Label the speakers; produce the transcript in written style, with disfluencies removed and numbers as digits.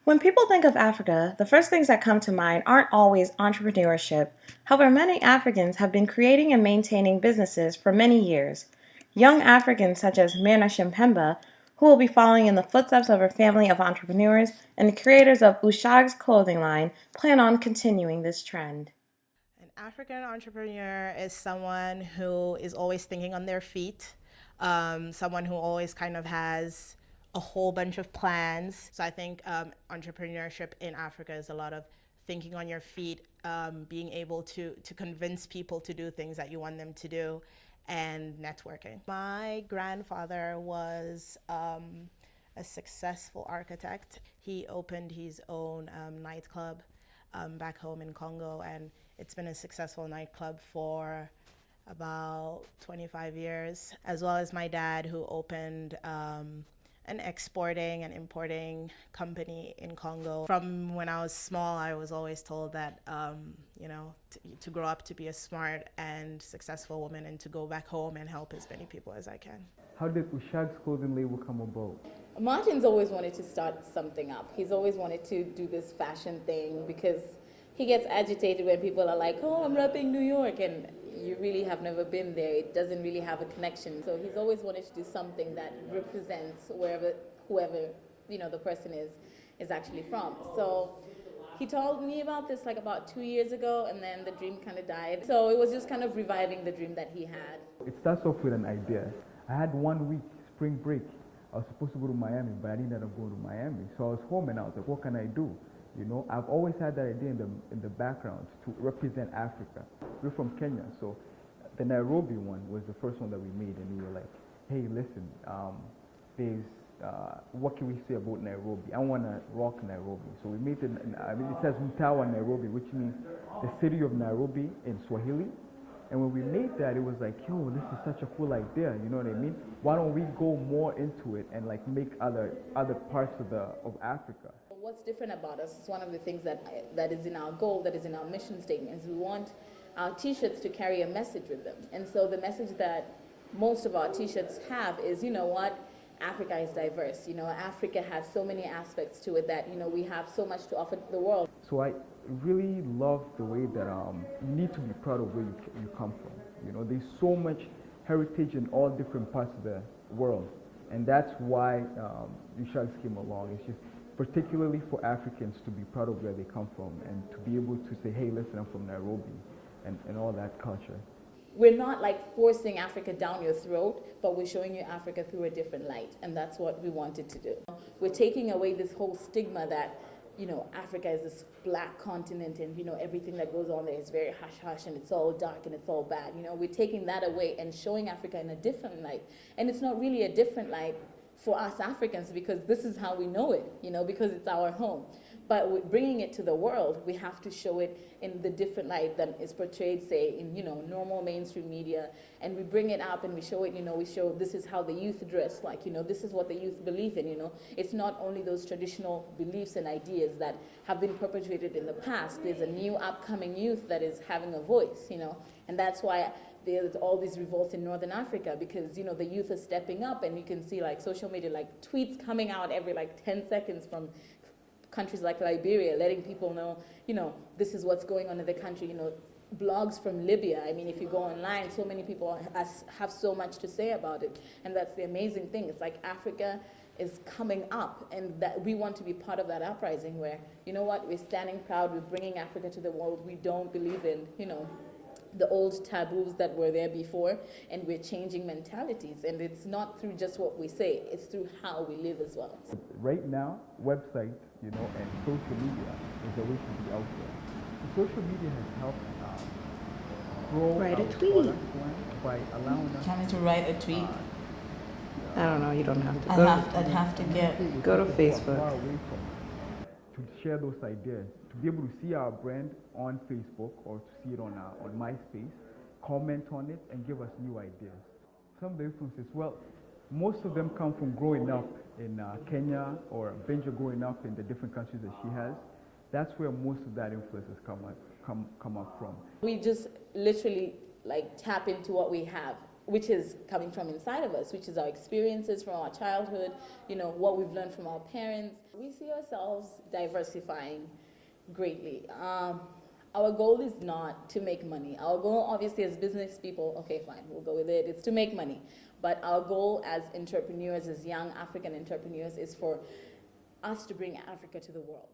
Speaker 1: When people think of Africa, the first things that come to mind aren't always entrepreneurship. However, many Africans have been creating and maintaining businesses for many years. Young Africans such as Mirna Shimpemba, who will be following in the footsteps of her family of entrepreneurs, and the creators of Ushag's clothing line, plan on continuing this trend.
Speaker 2: An African entrepreneur is someone who is always thinking on their feet, someone who always kind of has a whole bunch of plans. So I think entrepreneurship in Africa is a lot of thinking on your feet, being able to convince people to do things that you want them to do, and networking. My grandfather was a successful architect. He opened his own nightclub back home in Congo, and it's been a successful nightclub for about 25 years, as well as my dad, who opened an exporting and importing company in Congo. From when I was small, I was always told that, to grow up to be a smart and successful woman and to go back home and help as many people as I can.
Speaker 3: How did Ushag's clothing label come about?
Speaker 4: Martin's always wanted to start something up. He's always wanted to do this fashion thing because he gets agitated when people are like, oh, I'm repping New York, and you really have never been there. It doesn't really have a connection. So he's always wanted to do something that represents whoever the person is actually from. So he told me about this like about 2 years ago, and then the dream kind of died. So it was just kind of reviving the dream that he had.
Speaker 3: It starts off with an idea. I had 1 week spring break. I was supposed to go to Miami, but I didn't end up going to Miami. So I was home and I was like, what can I do? I've always had that idea in the background to represent Africa. We're from Kenya, so the Nairobi one was the first one that we made, and we were like, hey, listen, what can we say about Nairobi? I want to rock Nairobi. So we made it says Mtawa Nairobi, which means the city of Nairobi in Swahili. And when we made that, it was like, yo, this is such a cool idea, you know what I mean? Why don't we go more into it and like make other parts of Africa?
Speaker 4: What's different about us is one of the things that is in our goal, that is in our mission statement, is we want our t-shirts to carry a message with them. And so the message that most of our t-shirts have is, Africa is diverse. Africa has so many aspects to it that, we have so much to offer the world.
Speaker 3: So I really love the way that you need to be proud of where you come from. There's so much heritage in all different parts of the world. And that's why Ushags came along. It's just particularly for Africans to be proud of where they come from and to be able to say, hey, listen, I'm from Nairobi and all that culture.
Speaker 4: We're not like forcing Africa down your throat, but we're showing you Africa through a different light. And that's what we wanted to do. We're taking away this whole stigma that, Africa is this black continent and, everything that goes on there is very hush-hush and it's all dark and it's all bad. We're taking that away and showing Africa in a different light. And it's not really a different light for us Africans because this is how we know it, because it's our home. But with bringing it to the world, we have to show it in the different light that is portrayed, say, in normal mainstream media, and we bring it up and we show it. We show this is how the youth dress, like this is what the youth believe in. It's not only those traditional beliefs and ideas that have been perpetuated in the past. There's a new upcoming youth that is having a voice, and that's why there's all these revolts in Northern Africa because, the youth is stepping up, and you can see like social media, like tweets coming out every like 10 seconds from countries like Liberia, letting people know, this is what's going on in the country, blogs from Libya. I mean, if you go online, so many people have so much to say about it. And that's the amazing thing. It's like Africa is coming up, and that we want to be part of that uprising where, we're standing proud, we're bringing Africa to the world. We don't believe in, the old taboos that were there before, and we're changing mentalities. And it's not through just what we say, it's through how we live as well.
Speaker 3: Right now, website, and social media is a way to be out there. So social media has helped grow
Speaker 1: Write a
Speaker 3: our
Speaker 1: tweet.
Speaker 3: product line by allowing us
Speaker 5: Trying to write a tweet.
Speaker 1: I don't know, you don't have to.
Speaker 5: I'd have to get.
Speaker 1: Go to
Speaker 3: far
Speaker 1: Facebook.
Speaker 3: away from to share those ideas, to be able to see our brand on Facebook or to see it on MySpace, comment on it, and give us new ideas. Some of the influences, well, most of them come from growing up in Kenya or Benja growing up in the different countries that she has. That's where most of that influences come up from.
Speaker 4: We just literally like tap into what we have which is coming from inside of us, which is our experiences from our childhood, what we've learned from our parents. We see ourselves diversifying greatly. Our goal is not to make money. Our goal, obviously, as business people, okay, fine, we'll go with it, it's to make money. But our goal as entrepreneurs, as young African entrepreneurs, is for us to bring Africa to the world.